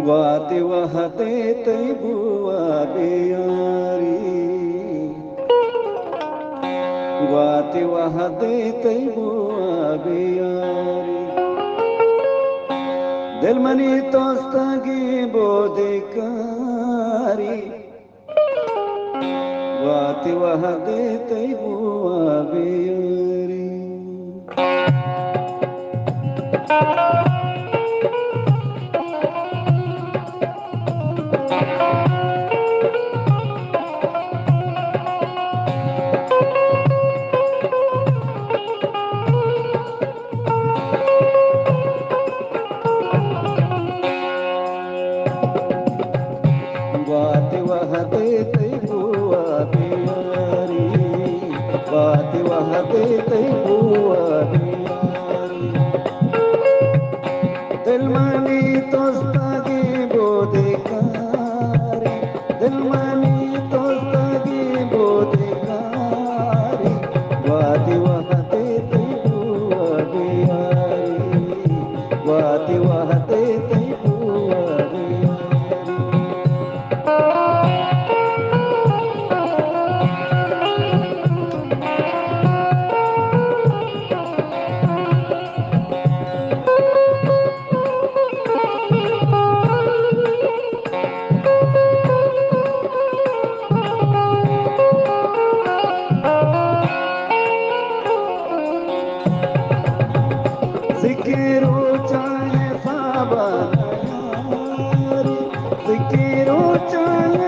वाते वाहते तै बुवा बेयारी, वाते वाहते तै बुवा बेयारी, दिलमनी तोस्तगी बोधिकारी, वाते वाहते तै बुवा बेयारी. वाते वाहते तै बुवा बेयारी, वाते वाहते तै बुवा बेयारी, दिलमनी तोस्तगी बोधिकारी, दिलमनी तोस्तगी बोधिकारी, वाते वाहते तै बुवा बेयारी, वाते वाहते तै बुवा बेयारी. सिकिरो चाहे साबन यारी, सिकिरो चाहे